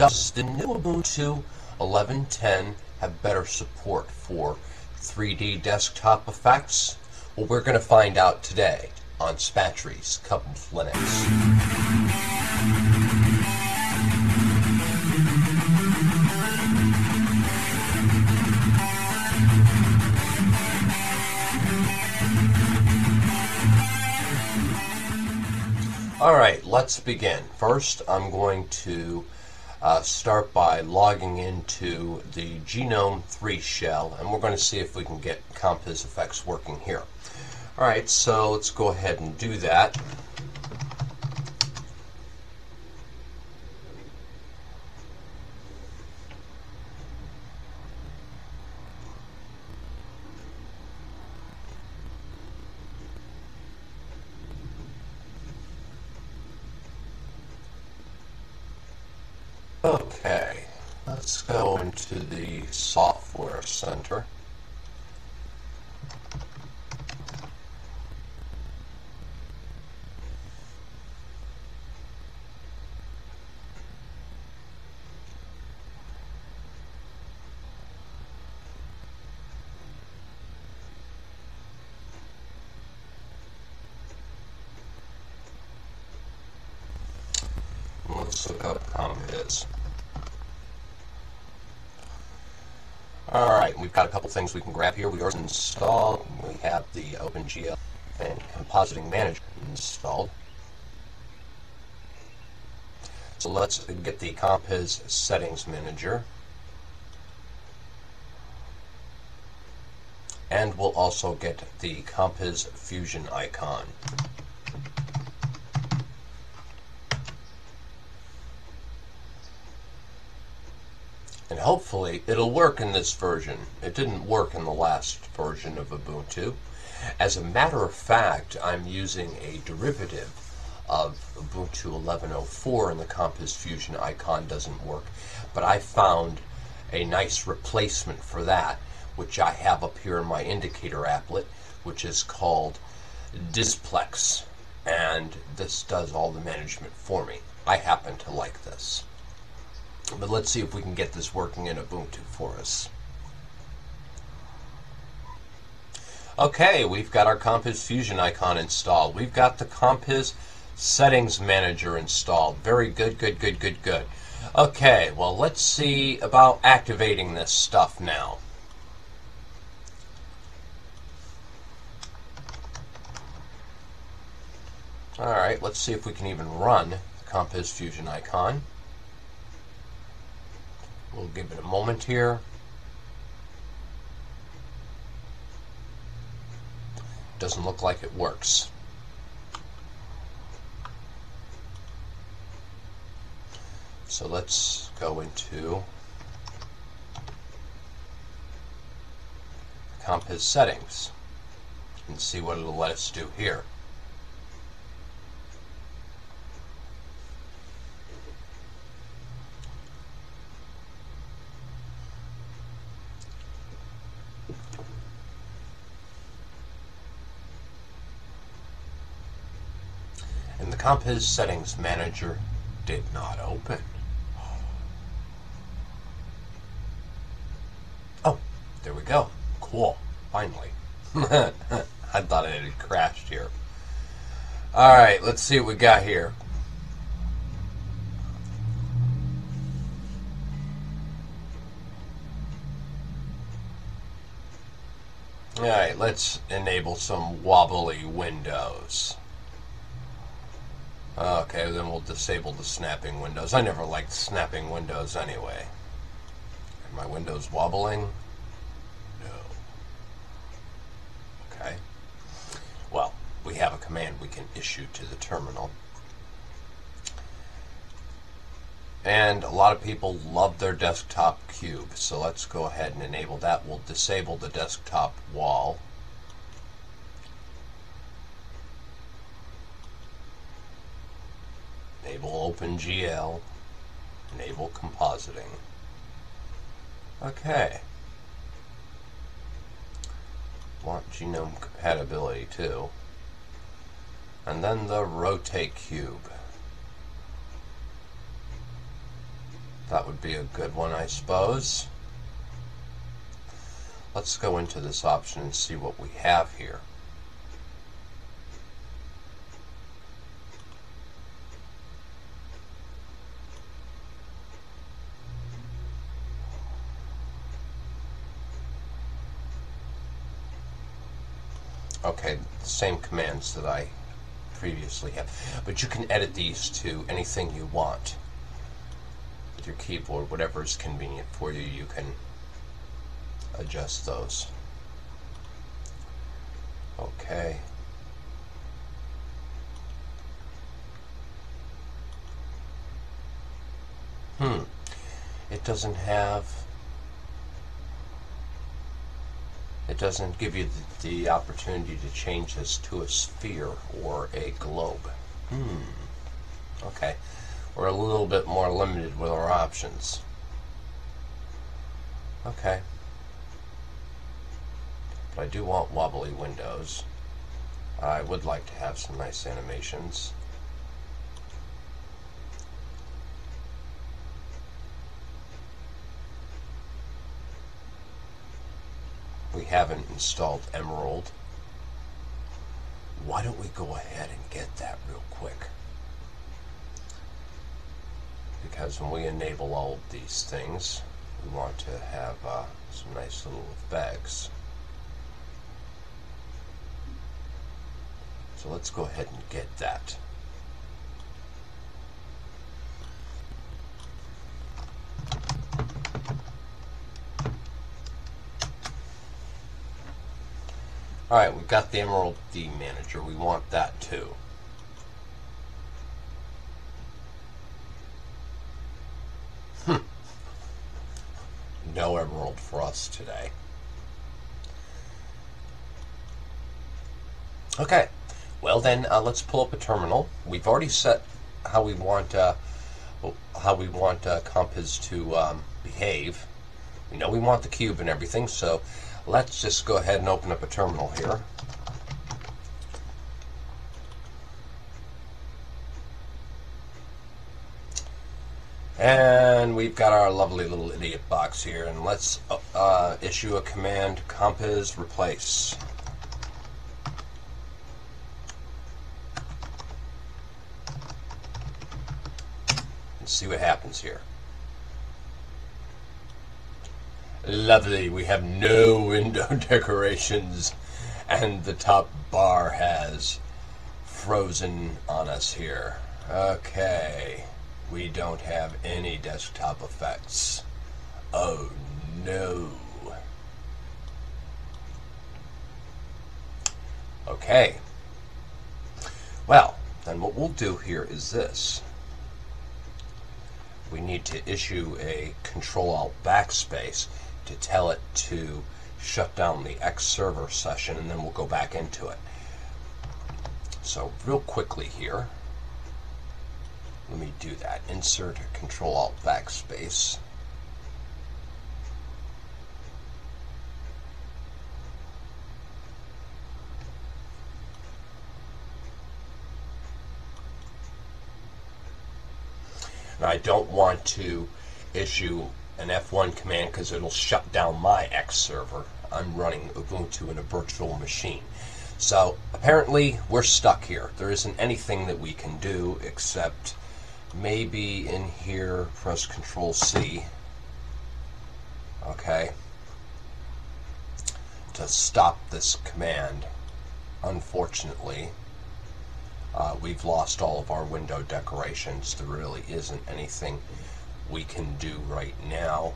Does the new Ubuntu 11.10 have better support for 3D desktop effects? Well, we're going to find out today on Spatry's Compiz Linux. Alright, let's begin. First, I'm going to start by logging into the Genome 3 shell, and we're going to see if we can get Compiz effects working here. Alright, so let's go ahead and do that. Okay, let's go into the Software Center. Let's look up Compiz. Alright, we've got a couple things we can grab here. We already installed. We have the OpenGL and Compositing Manager installed. So let's get the Compiz Settings Manager. And we'll also get the Compiz Fusion icon. And hopefully it'll work in this version. It didn't work in the last version of Ubuntu. As a matter of fact, I'm using a derivative of Ubuntu 11.04 and the Compiz Fusion icon doesn't work. But I found a nice replacement for that, which I have up here in my indicator applet, which is called Displex. And this does all the management for me. I happen to like this. But let's see if we can get this working in Ubuntu for us. Okay, we've got our Compiz Fusion icon installed. We've got the Compiz Settings Manager installed. Very good, good, good, good, good. Okay, well, let's see about activating this stuff now. Alright, let's see if we can even run the Compiz Fusion icon. We'll give it a moment here. Doesn't look like it works. So let's go into Compiz Settings and see what it'll let us do here. And the Compiz Settings Manager did not open. Oh, there we go. Cool. Finally. I thought it had crashed here. Alright, let's see what we got here. Alright, let's enable some wobbly windows. Okay, then we'll disable the snapping windows. I never liked snapping windows anyway. Are my windows wobbling? No. Okay. Well, we have a command we can issue to the terminal. And a lot of people love their desktop cube, so let's go ahead and enable that. We'll disable the desktop wall. Enable OpenGL, enable compositing. Okay. Want genome compatibility too. And then the rotate cube. That would be a good one, I suppose. Let's go into this option and see what we have here. Okay, the same commands that I previously have, but you can edit these to anything you want with your keyboard. Whatever is convenient for you, you can adjust those. Okay. It doesn't give you the opportunity to change this to a sphere or a globe. Okay. We're a little bit more limited with our options. Okay. But I do want wobbly windows. I would like to have some nice animations. We haven't installed Emerald. Why don't we go ahead and get that real quick? Because when we enable all of these things, we want to have some nice little effects. So let's go ahead and get that. Alright, we've got the Emerald theme manager. We want that too. No Emerald for us today. Okay, well then let's pull up a terminal. We've already set how we want Compiz to behave. We know we want the cube and everything, so let's just go ahead and open up a terminal here. And we've got our lovely little idiot box here, and let's issue a command, Compiz replace. And see what happens here. Lovely, we have no window decorations, and the top bar has frozen on us here. Okay, we don't have any desktop effects. Oh no. Okay, well, then what we'll do here is this. We need to issue a Control-Alt backspace to tell it to shut down the X server session, and then we'll go back into it. So real quickly here, let me do that. Insert Control-Alt backspace. Now, I don't want to issue an F1 command because it'll shut down my X server. I'm running Ubuntu in a virtual machine. So apparently we're stuck here. There isn't anything that we can do except maybe in here press Control C, okay, to stop this command. Unfortunately, we've lost all of our window decorations. There really isn't anything we can do right now.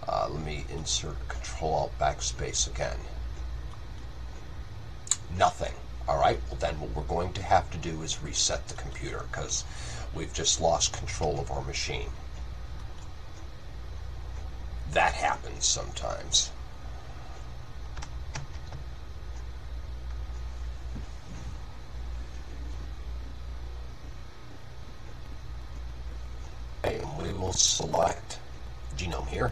Let me insert Control-Alt backspace again. Nothing. Alright, well then what we're going to have to do is reset the computer because we've just lost control of our machine. That happens sometimes. And we will select Genome here.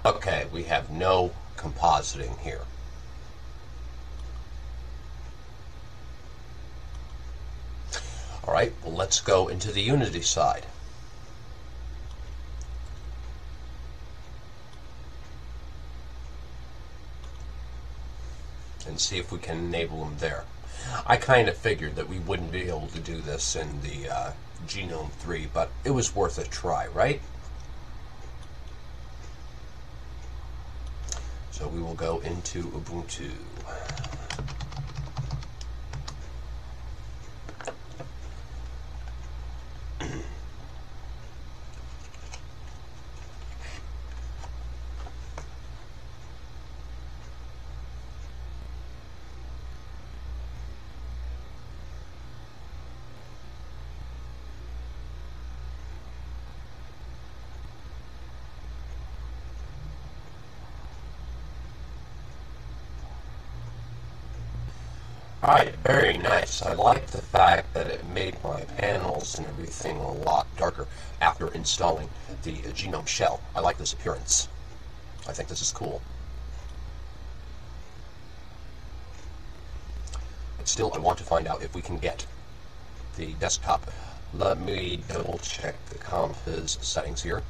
Okay, we have no compositing here. All right, well, let's go into the Unity side. And see if we can enable them there. I kind of figured that we wouldn't be able to do this in the Genome 3, but it was worth a try, right? So we will go into Ubuntu. Alright, very nice. I like the fact that it made my panels and everything a lot darker after installing the Genome shell. I like this appearance. I think this is cool. But still, I want to find out if we can get the desktop. Let me double check the Compiz settings here.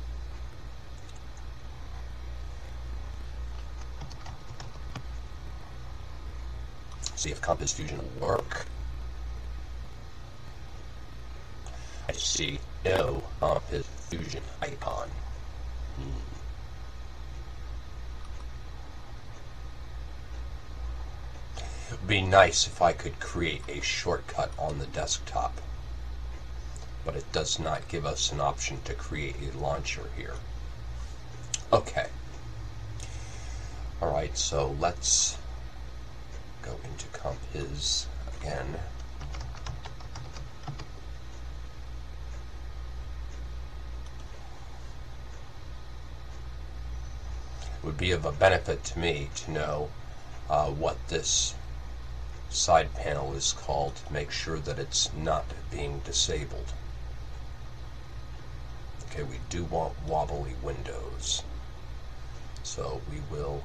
See if Compiz Fusion will work. I see no Compiz Fusion icon. It would be nice if I could create a shortcut on the desktop, but it does not give us an option to create a launcher here. Okay. Alright, so let's go into Compiz again. It would be of a benefit to me to know what this side panel is called to make sure that it's not being disabled. Okay, we do want wobbly windows, so we will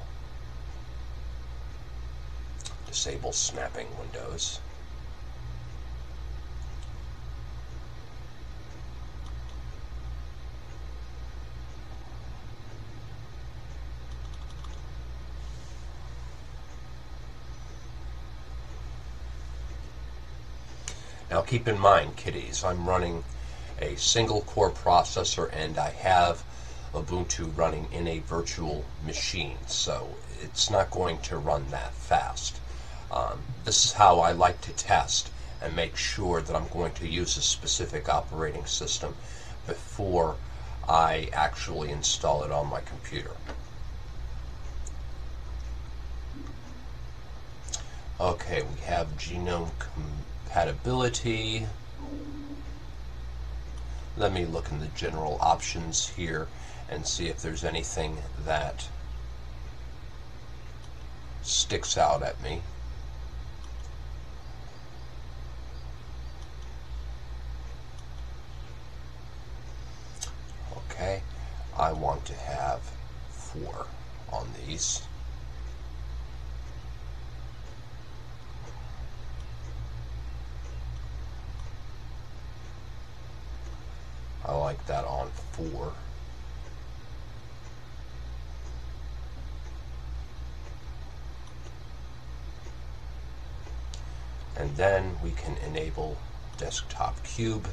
disable snapping windows. Now keep in mind, kiddies, I'm running a single core processor and I have Ubuntu running in a virtual machine, so it's not going to run that fast. This is how I like to test and make sure that I'm going to use a specific operating system before I actually install it on my computer. Okay, we have genome compatibility. Let me look in the general options here and see if there's anything that sticks out at me. Okay, I want to have 4 on these. I like that on 4. And then we can enable desktop cube.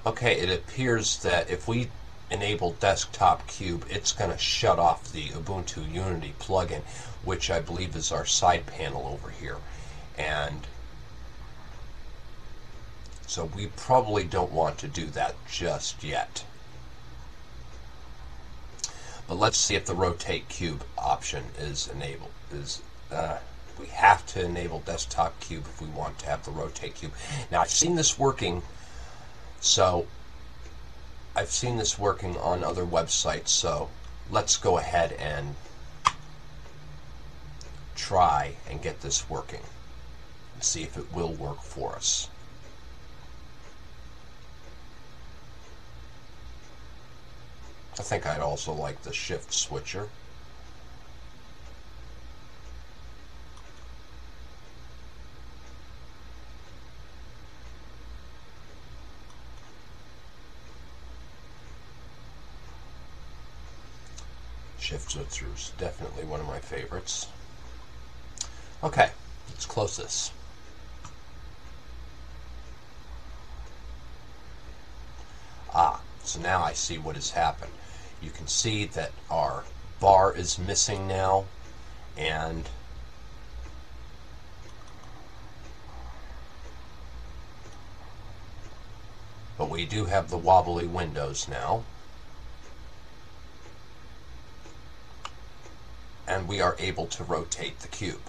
Okay, it appears that if we enable desktop cube, it's going to shut off the Ubuntu Unity plugin, which I believe is our side panel over here. And so we probably don't want to do that just yet. But let's see if the rotate cube option is enabled. We have to enable desktop cube if we want to have the rotate cube. Now, I've seen this working So I've seen this working on other websites, so let's go ahead and try and get this working and see if it will work for us. I think I'd also like the shift switcher. Shift switcher is definitely one of my favorites. Okay, let's close this. So now I see what has happened. You can see that our bar is missing now, but we do have the wobbly windows now. And we are able to rotate the cube.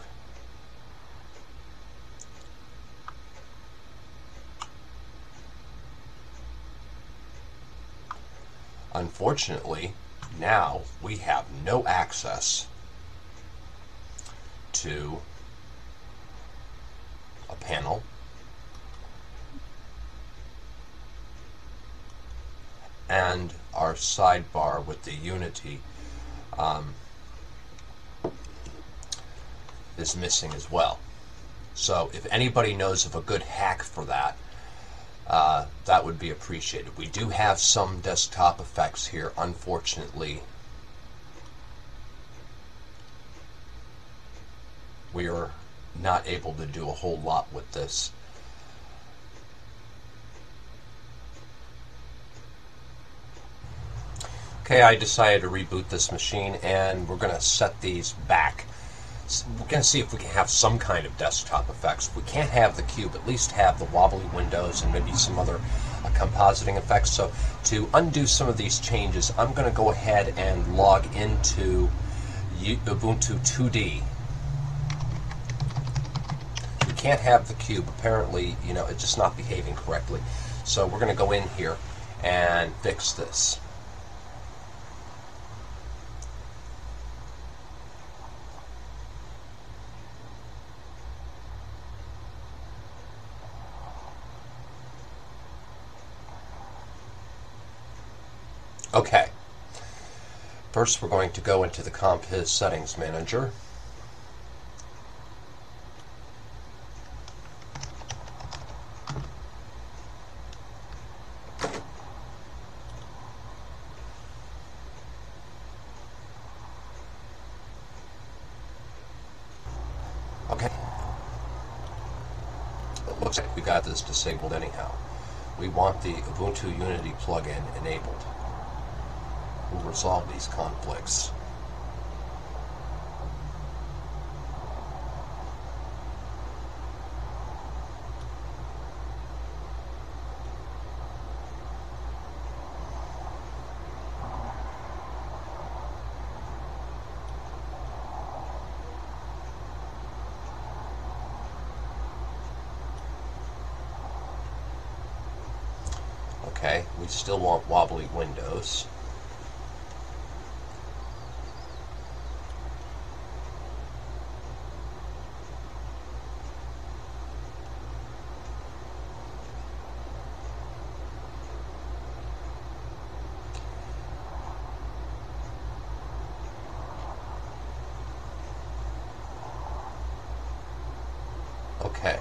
Unfortunately, now we have no access to a panel and our sidebar with the Unity is missing as well. So if anybody knows of a good hack for that, that would be appreciated. We do have some desktop effects here. Unfortunately, we are not able to do a whole lot with this. Okay, I decided to reboot this machine, and we're going to set these back. We're going to see if we can have some kind of desktop effects. If we can't have the cube, at least have the wobbly windows and maybe some other compositing effects. So to undo some of these changes, I'm going to go ahead and log into Ubuntu 2D. We can't have the cube. Apparently, it's just not behaving correctly. So we're going to go in here and fix this. Okay, first we're going to go into the Compiz Settings Manager. Okay, it looks like we got this disabled anyhow. We want the Ubuntu Unity plugin enabled. We'll resolve these conflicts. Okay, we still want wobbly windows. Okay,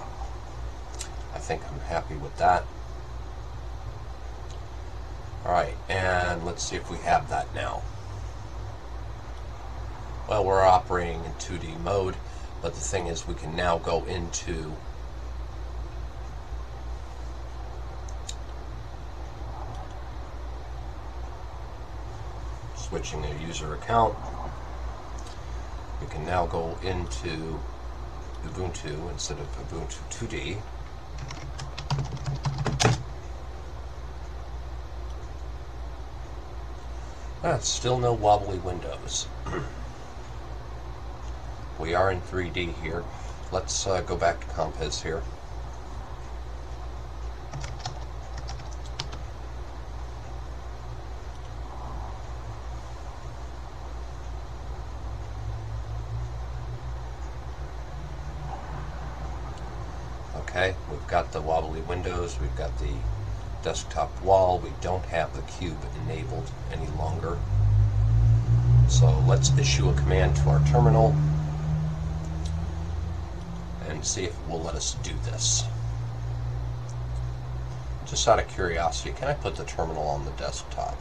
I think I'm happy with that. Alright, and let's see if we have that now. Well, we're operating in 2D mode, but the thing is we can now go into switching a user account. We can now go into Ubuntu instead of Ubuntu 2D. Still no wobbly windows. We are in 3D here. Let's go back to Compiz here. Okay, we've got the wobbly windows, we've got the desktop wall, we don't have the cube enabled any longer. So let's issue a command to our terminal and see if it will let us do this. Just out of curiosity, can I put the terminal on the desktop?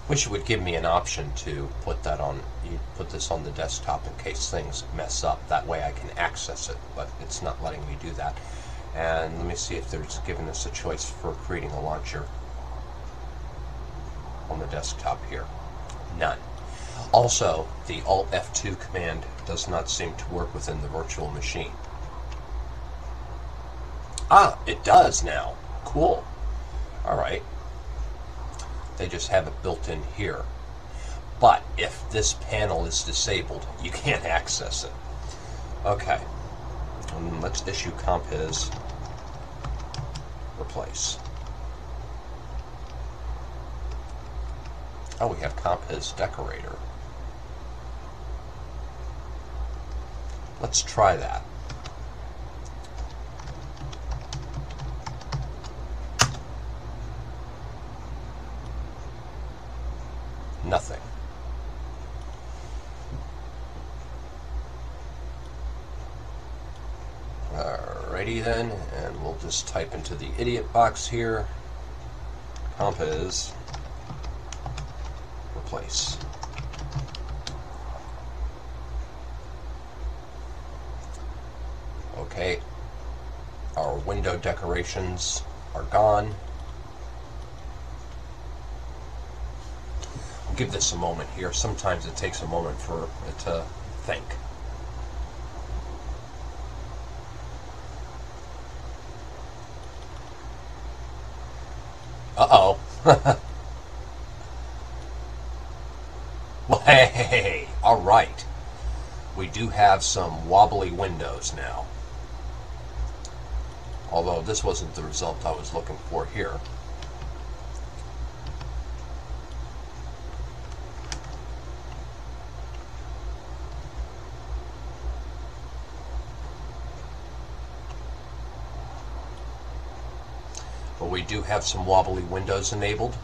Wish it would give me an option to put that on. You put this on the desktop in case things mess up. That way I can access it, but it's not letting me do that. And let me see if there's given us a choice for creating a launcher on the desktop here. None. Also, the Alt F2 command does not seem to work within the virtual machine. Ah, it does now. Cool. All right. They just have it built in here. But if this panel is disabled, you can't access it. Okay. Let's issue Compiz replace. Oh, we have Compiz decorator. Let's try that. Nothing. Alrighty then, and we'll just type into the idiot box here, Compiz replace. Okay, our window decorations are gone. We'll give this a moment here. Sometimes it takes a moment for it to think. Uh-oh. Well, hey, all right. We do have some wobbly windows now. Although this wasn't the result I was looking for here. But we do have some wobbly windows enabled.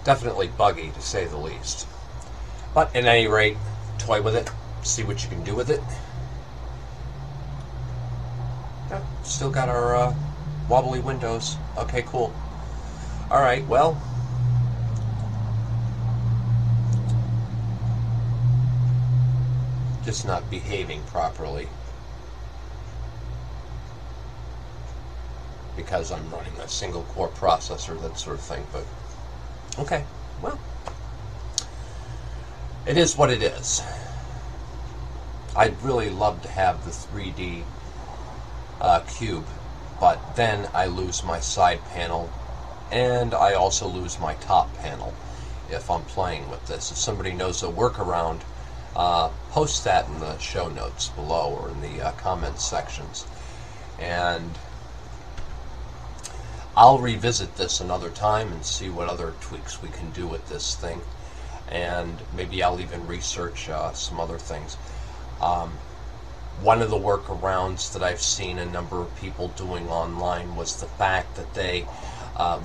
Definitely buggy, to say the least. But at any rate, toy with it, see what you can do with it. Yeah, still got our wobbly windows. Okay, cool. Alright, well. Just not behaving properly. Because I'm running a single core processor, that sort of thing, but okay, well, it is what it is. I'd really love to have the 3D cube, but then I lose my side panel, and I also lose my top panel if I'm playing with this. If somebody knows a workaround, post that in the show notes below or in the comments sections, and I'll revisit this another time and see what other tweaks we can do with this thing, and maybe I'll even research some other things. One of the workarounds that I've seen a number of people doing online was the fact that they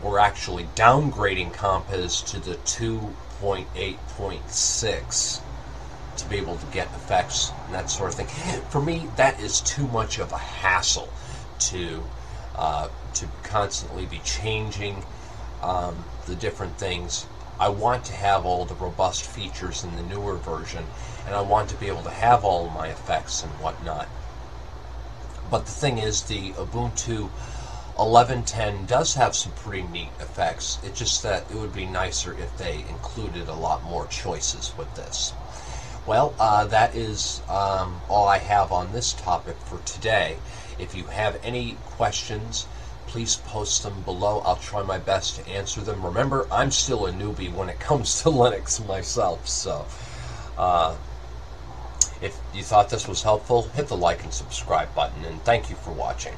were actually downgrading Compiz to the 2.8.6 to be able to get effects and that sort of thing. For me, that is too much of a hassle to constantly be changing the different things. I want to have all the robust features in the newer version, and I want to be able to have all of my effects and whatnot. But the thing is, the Ubuntu 11.10 does have some pretty neat effects. It's just that it would be nicer if they included a lot more choices with this. Well, that is all I have on this topic for today. If you have any questions, please post them below. I'll try my best to answer them. Remember, I'm still a newbie when it comes to Linux myself, so if you thought this was helpful, hit the like and subscribe button, and thank you for watching.